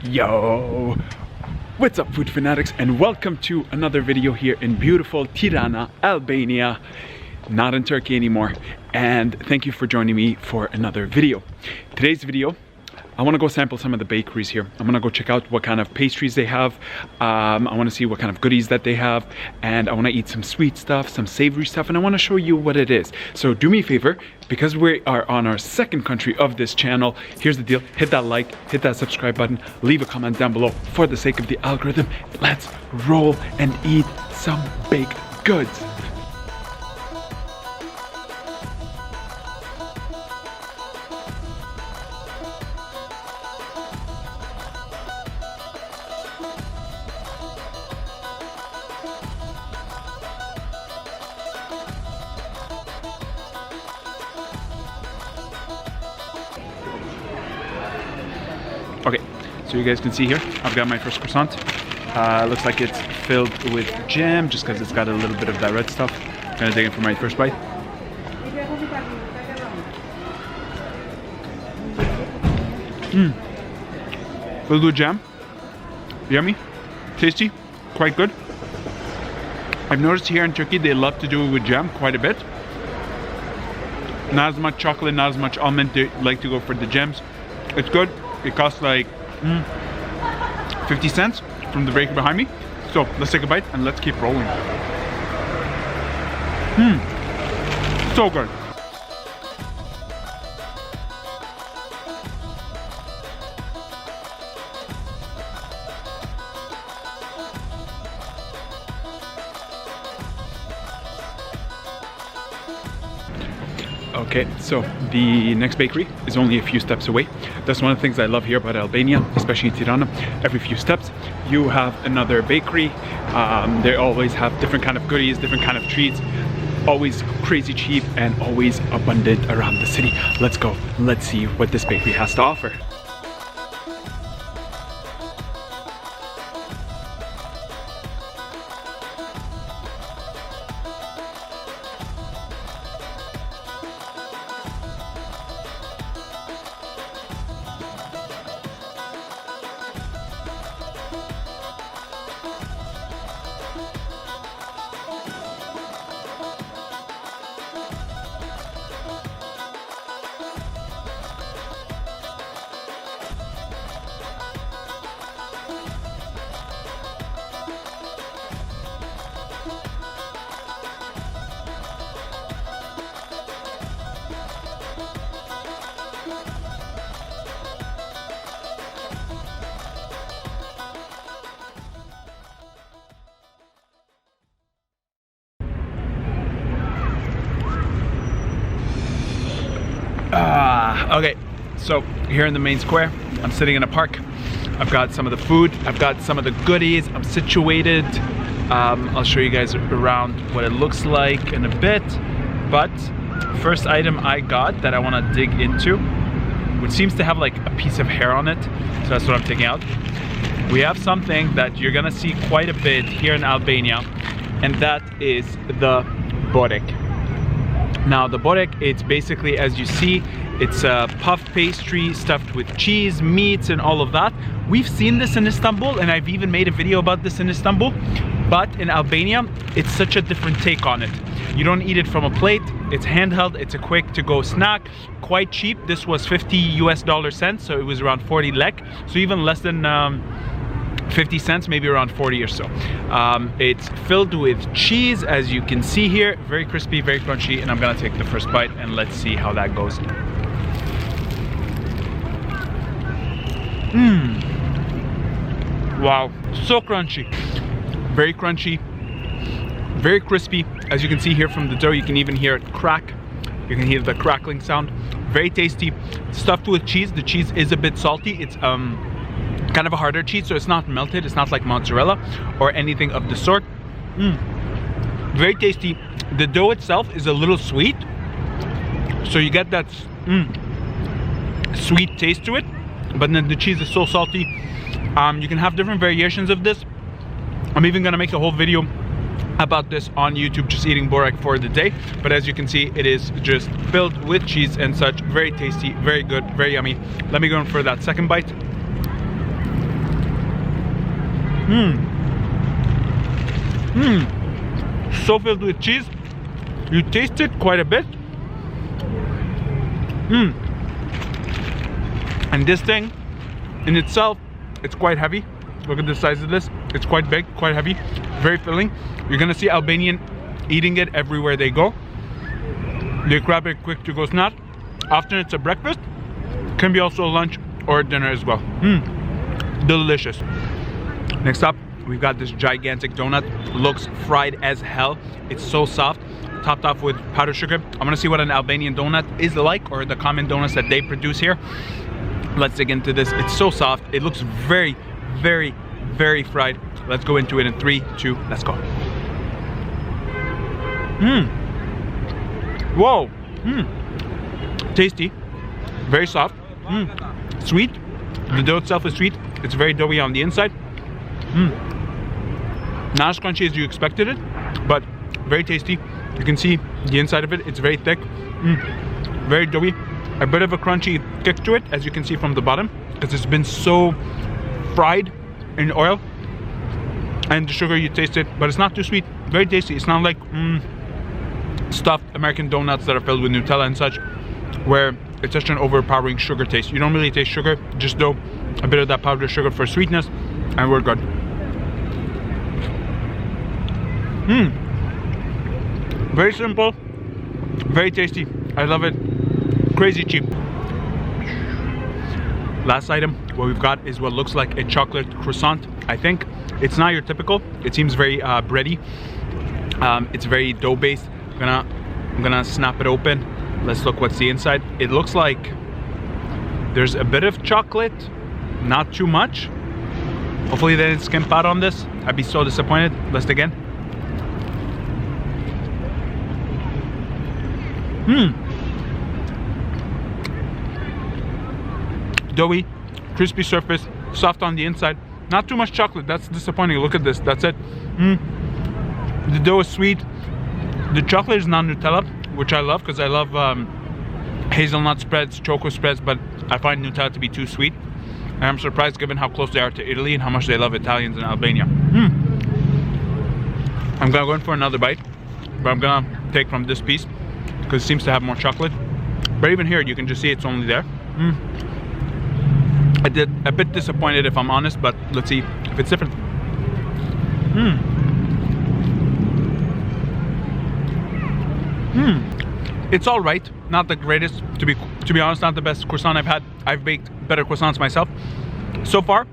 Yo, what's up food fanatics, and welcome to another video here in beautiful Tirana, Albania, not in Turkey anymore. And thank you for joining me for another video. Today's video, I want to go sample some of the bakeries here. I'm gonna go check out what kind of pastries they have. I want to see what kind of goodies that they have, and I want to eat some sweet stuff, some savory stuff, and I want to show you what it is. So do me a favor, because we are on our second country of this channel, here's the deal: hit that like, hit that subscribe button, leave a comment down below for the sake of the algorithm. Let's roll and eat some baked goods. Okay, so you guys can see here, I've got my first croissant. Looks like it's filled with jam, just because it's got a little bit of that red stuff. I'm gonna dig in for my first bite. Filled with jam, yummy, tasty, quite good. I've noticed here in Turkey they love to do it with jam quite a bit. Not as much chocolate, not as much almond. They like to go for the gems. It's good. It costs like 50 cents from the bakery behind me. So let's take a bite and let's keep rolling. So good. Okay, so the next bakery is only a few steps away. That's one of the things I love here about Albania, especially Tirana. Every few steps you have another bakery. They always have different kind of goodies, different kind of treats, always crazy cheap and always abundant around the city. Let's go, let's see what this bakery has to offer. Okay, so here in the main square, I'm sitting in a park. I've got some of the food, I've got some of the goodies, I'm situated. I'll show you guys around what it looks like in a bit. But first item I got that I want to dig into, which seems to have like a piece of hair on it, so that's what I'm taking out. We have something that you're gonna see quite a bit here in Albania, and that is the Byrek. Now the Byrek, it's basically, as you see, it's a puff pastry stuffed with cheese, meats, and all of that. We've seen this in Istanbul, and I've even made a video about this in Istanbul. But in Albania, it's such a different take on it. You don't eat it from a plate. It's handheld. It's a quick to-go snack. Quite cheap. This was 50 US dollar cents, so it was around 40 lek. So even less than 50 cents, maybe around 40 or so. It's filled with cheese, as you can see here. Very crispy, very crunchy, and I'm gonna take the first bite and let's see how that goes. Wow, so crunchy. Very crunchy, very crispy. As you can see here from the dough, you can even hear it crack. You can hear the crackling sound. Very tasty, stuffed with cheese. The cheese is a bit salty. It's kind of a harder cheese, so it's not melted. It's not like mozzarella or anything of the sort. Very tasty. The dough itself is a little sweet, so you get that sweet taste to it, but then the cheese is so salty. You can have different variations of this. I'm even gonna make a whole video about this on YouTube, just eating Byrek for the day. But as you can see, it is just filled with cheese and such. Very tasty, very good, very yummy. Let me go in for that second bite. So filled with cheese. You taste it quite a bit. And this thing in itself, it's quite heavy. Look at the size of this. It's quite big, quite heavy, very filling. You're gonna see Albanian eating it everywhere they go. They grab it quick to go snack. Often it's a breakfast. Can be also a lunch or a dinner as well. Delicious. Next up, we've got this gigantic donut. Looks fried as hell. It's so soft, topped off with powdered sugar. I'm gonna see what an Albanian donut is like, or the common donuts that they produce here. Let's dig into this. It's so soft. It looks very, very, very fried. Let's go into it in 3, 2, let's go. Whoa. Tasty. Very soft. Sweet. The dough itself is sweet. It's very doughy on the inside. Not as crunchy as you expected it, but very tasty. You can see the inside of it. It's very thick. Very doughy. A bit of a crunchy kick to it, as you can see from the bottom, because it's been so fried in oil. And the sugar, you taste it, but it's not too sweet. Very tasty. It's not like stuffed American donuts that are filled with Nutella and such, where it's such an overpowering sugar taste. You don't really taste sugar, just though a bit of that powdered sugar for sweetness, and we're good. Very simple, very tasty. I love it. Crazy cheap. Last item, what we've got is what looks like a chocolate croissant. I think it's not your typical. It seems very bready. It's very dough based. I'm gonna snap it open. Let's look what's the inside. It looks like there's a bit of chocolate, not too much. Hopefully they didn't skimp out on this. I'd be so disappointed. Let's dig in. Doughy, crispy surface, soft on the inside. Not too much chocolate. That's disappointing. Look at this. That's it. The dough is sweet. The chocolate is not Nutella, which I love, because I love hazelnut spreads, choco spreads, but I find Nutella to be too sweet. And I'm surprised given how close they are to Italy and how much they love Italians in Albania. I'm gonna go in for another bite, but I'm gonna take from this piece because it seems to have more chocolate. But even here, you can just see it's only there. I did a bit disappointed, if I'm honest, but let's see if it's different. It's all right, not the greatest, to be honest, not the best croissant I've had. I've baked better croissants myself. So far,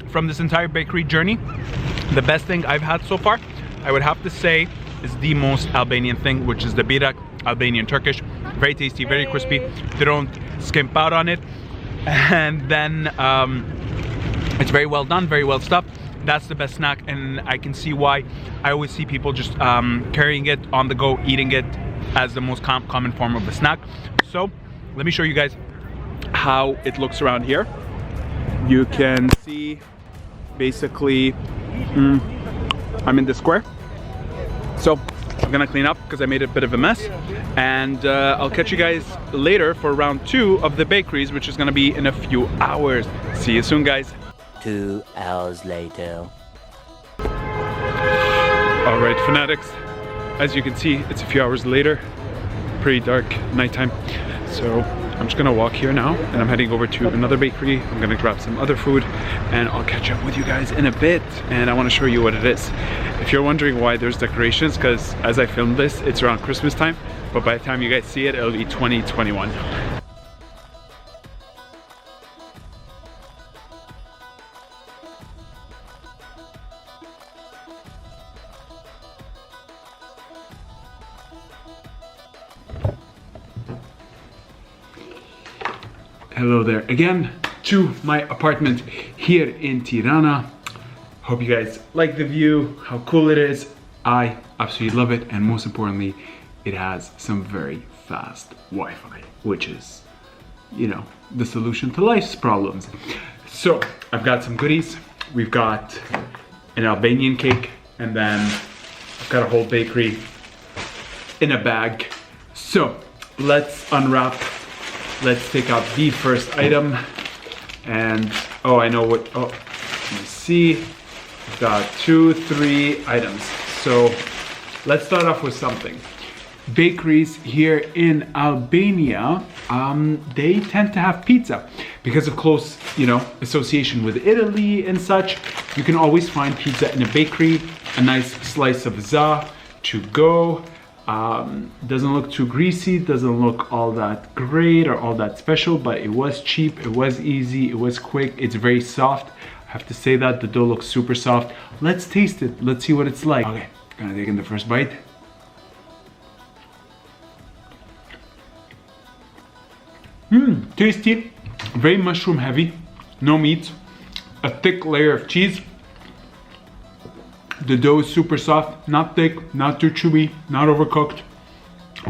from this entire bakery journey, the best thing I've had so far, I would have to say, is the most Albanian thing, which is the Byrek, Albanian Turkish. Very tasty, very crispy. They don't skimp out on it. And then it's very well done, very well stuffed. That's the best snack, and I can see why I always see people just carrying it on the go, eating it as the most common form of a snack. So let me show you guys how it looks around here. You can see basically I'm in the square, so I'm gonna clean up because I made a bit of a mess, and I'll catch you guys later for round 2 of the bakeries, which is gonna be in a few hours. See you soon, guys. 2 hours later. All right, Fnatiks, as you can see, it's a few hours later, pretty dark, nighttime. So I'm just gonna walk here now, and I'm heading over to another bakery. I'm gonna grab some other food, and I'll catch up with you guys in a bit. And I wanna show you what it is. If you're wondering why there's decorations, because as I filmed this, it's around Christmas time, but by the time you guys see it, it'll be 2021. Hello there again to my apartment here in Tirana. Hope you guys like the view, how cool it is. I absolutely love it, and most importantly, it has some very fast Wi-Fi, which is, you know, the solution to life's problems. So I've got some goodies. We've got an Albanian cake, and then I've got a whole bakery in a bag. So let's unwrap. Let's take out the first item, and oh, I know what, oh, let me see. got 2, 3 items. So let's start off with something. Bakeries here in Albania, they tend to have pizza because of close, association with Italy and such. You can always find pizza in a bakery, a nice slice of za to go. Doesn't look too greasy, doesn't look all that great or all that special, but it was cheap, it was easy, it was quick, it's very soft. I have to say that the dough looks super soft. Let's taste it, let's see what it's like. Okay, gonna take in the first bite. Tasty, very mushroom heavy, no meat, a thick layer of cheese. The dough is super soft, not thick, not too chewy, not overcooked.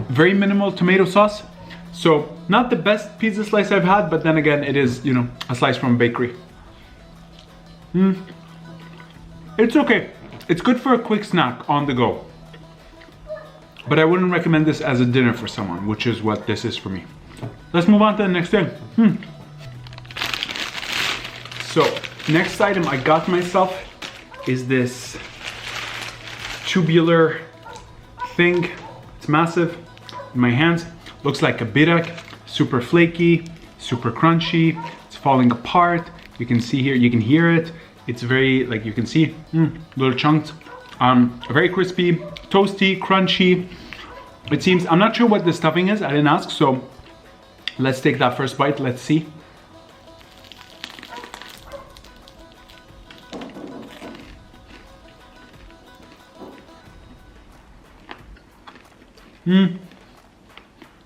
Very minimal tomato sauce. So not the best pizza slice I've had, but then again, it is, a slice from a bakery. It's okay. It's good for a quick snack on the go. But I wouldn't recommend this as a dinner for someone, which is what this is for me. Let's move on to the next thing. So, next item I got myself is this tubular thing. It's massive in my hands. Looks like a byrek, super flaky, super crunchy. It's falling apart. You can see here, you can hear it. It's very, like you can see, little chunks. Very crispy, toasty, crunchy. It seems, I'm not sure what the stuffing is, I didn't ask, so let's take that first bite, let's see.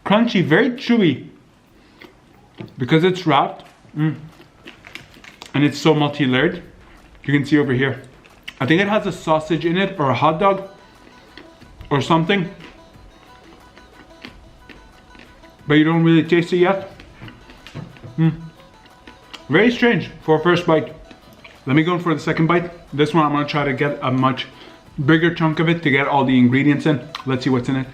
Crunchy, very chewy, because it's wrapped, and it's so multi-layered. You can see over here. I think it has a sausage in it, or a hot dog, or something. But you don't really taste it yet. Very strange for a first bite. Let me go in for the second bite. This one I'm gonna try to get a much bigger chunk of it to get all the ingredients in. Let's see what's in it.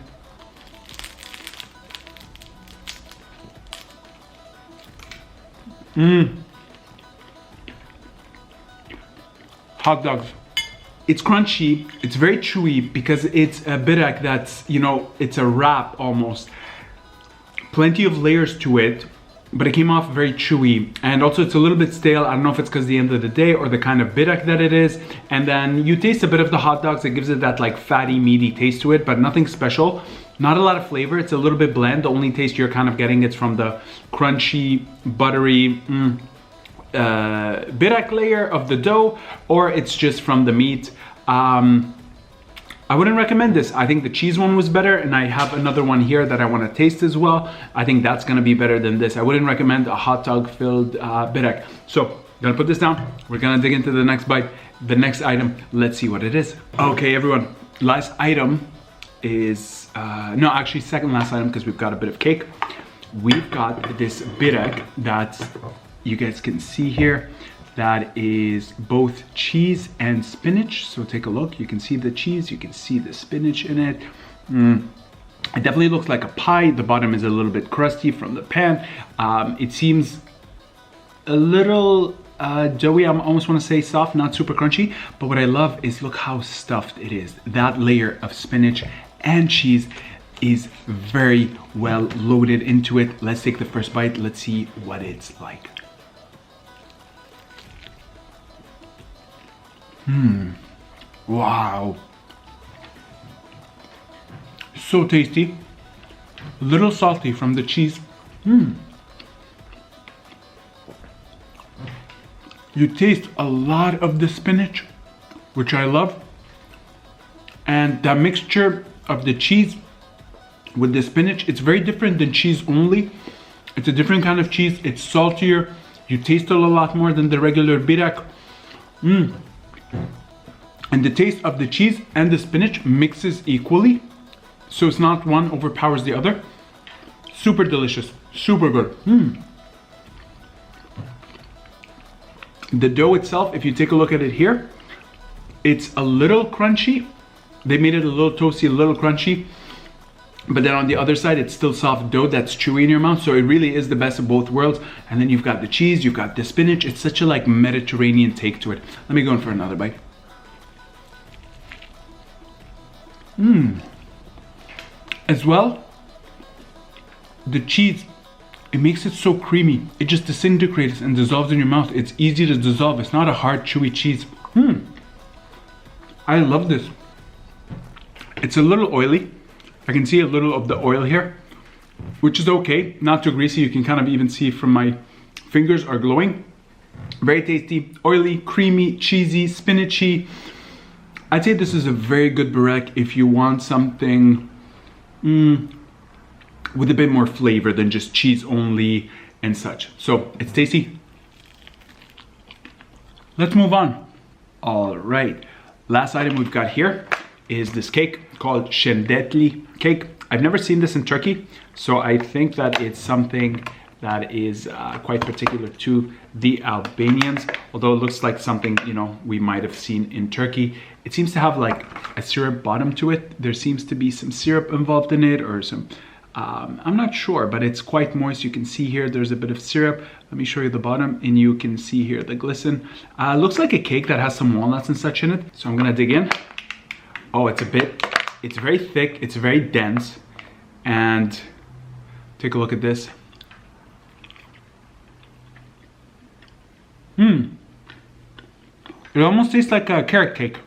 Hot dogs. It's crunchy, it's very chewy because it's a byrek that's, it's a wrap almost. Plenty of layers to it, but it came off very chewy. And also it's a little bit stale. I don't know if it's because the end of the day or the kind of byrek that it is. And then you taste a bit of the hot dogs. It gives it that like fatty, meaty taste to it, but nothing special. Not a lot of flavor. It's a little bit bland. The only taste you're kind of getting is from the crunchy, buttery byrek layer of the dough, or it's just from the meat. I wouldn't recommend this. I think the cheese one was better, and I have another one here that I want to taste as well. I think that's gonna be better than this. I wouldn't recommend a hot dog filled byrek. So, I'm gonna put this down. We're gonna dig into the next bite. The next item, let's see what it is. Okay, everyone, last item is, no, actually second last item, because we've got a bit of cake. We've got this byrek that you guys can see here. That is both cheese and spinach. So take a look, you can see the cheese, you can see the spinach in it. It definitely looks like a pie. The bottom is a little bit crusty from the pan. It seems a little doughy, I almost want to say soft, not super crunchy. But what I love is look how stuffed it is. That layer of spinach and cheese is very well loaded into it. Let's take the first bite, let's see what it's like. Wow. So tasty. A little salty from the cheese. You taste a lot of the spinach, which I love. And that mixture of the cheese with the spinach, it's very different than cheese only. It's a different kind of cheese. It's saltier. You taste it a lot more than the regular byrek. And the taste of the cheese and the spinach mixes equally. So it's not one overpowers the other. Super delicious, super good. The dough itself, if you take a look at it here, it's a little crunchy. They made it a little toasty, a little crunchy. But then on the other side, it's still soft dough that's chewy in your mouth. So it really is the best of both worlds. And then you've got the cheese, you've got the spinach. It's such a like Mediterranean take to it. Let me go in for another bite. As well, the cheese, it makes it so creamy. It just disintegrates and dissolves in your mouth. It's easy to dissolve. It's not a hard, chewy cheese. I love this. It's a little oily. I can see a little of the oil here, which is okay. Not too greasy. You can kind of even see from my fingers are glowing. Very tasty, oily, creamy, cheesy, spinachy. I'd say this is a very good Byrek if you want something with a bit more flavor than just cheese only and such. So it's tasty. Let's move on. All right, last item we've got here is this cake called Shendetlie cake. I've never seen this in Turkey, so I think that it's something that is quite particular to the Albanians, although it looks like something, you know, we might have seen in Turkey. It seems to have like a syrup bottom to it. There seems to be some syrup involved in it, or some, I'm not sure, but it's quite moist. You can see here, there's a bit of syrup. Let me show you the bottom, and you can see here the glisten. Looks like a cake that has some walnuts and such in it. So I'm gonna dig in. Oh, it's very thick, it's very dense. And take a look at this. It almost tastes like a carrot cake.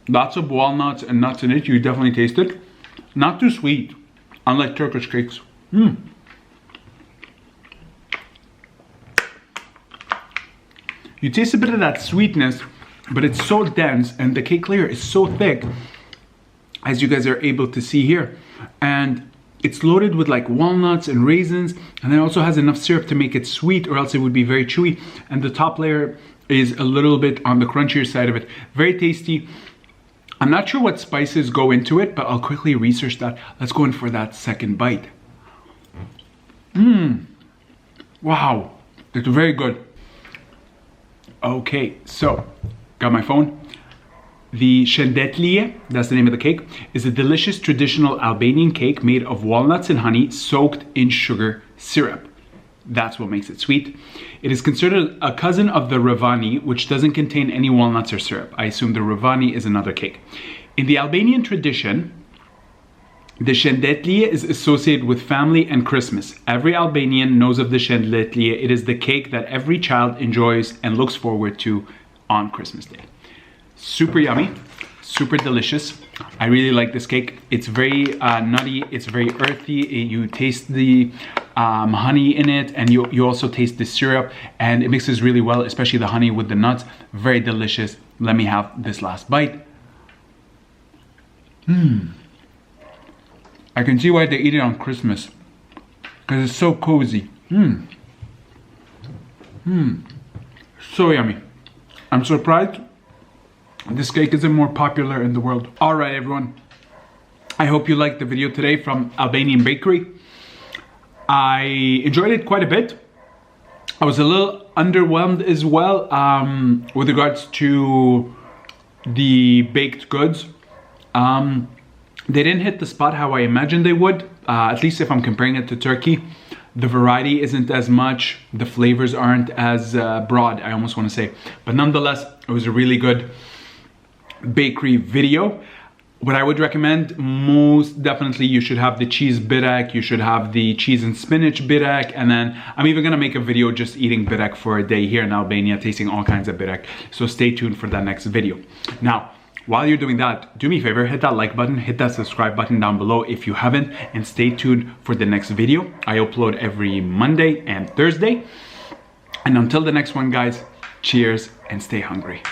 Lots of walnuts and nuts in it. You definitely taste it. Not too sweet, unlike Turkish cakes. You taste a bit of that sweetness, but it's so dense, and the cake layer is so thick, as you guys are able to see here. And it's loaded with like walnuts and raisins, and then also has enough syrup to make it sweet, or else it would be very chewy. And the top layer is a little bit on the crunchier side of it. Very tasty. I'm not sure what spices go into it, but I'll quickly research that. Let's go in for that second bite. Wow, it's very good. Okay, so got my phone. The Shendetlie, that's the name of the cake, is a delicious traditional Albanian cake made of walnuts and honey soaked in sugar syrup. That's what makes it sweet. It is considered a cousin of the Ravani, which doesn't contain any walnuts or syrup. I assume the Ravani is another cake. In the Albanian tradition, the Shendetlie is associated with family and Christmas. Every Albanian knows of the Shendetlie. It is the cake that every child enjoys and looks forward to on Christmas Day. Super yummy, super delicious. I really like this cake. It's very nutty, it's very earthy. You taste the honey in it, and you also taste the syrup, and it mixes really well, especially the honey with the nuts. Very delicious. Let me have this last bite. I can see why they eat it on Christmas, because it's so cozy. So yummy. I'm surprised this cake isn't more popular in the world. All right, everyone. I hope you liked the video today from Albanian Bakery. I enjoyed it quite a bit. I was a little underwhelmed as well with regards to the baked goods. They didn't hit the spot how I imagined they would, at least if I'm comparing it to Turkey. The variety isn't as much, the flavors aren't as broad, I almost want to say. But nonetheless, it was a really good bakery video. What I would recommend, most definitely, you should have the cheese Byrek, you should have the cheese and spinach Byrek, and then I'm even gonna make a video just eating Byrek for a day here in Albania, tasting all kinds of Byrek. So stay tuned for that next video. Now, while you're doing that, do me a favor, hit that like button, hit that subscribe button down below if you haven't, and stay tuned for the next video. I upload every Monday and Thursday. And until the next one, guys, cheers and stay hungry.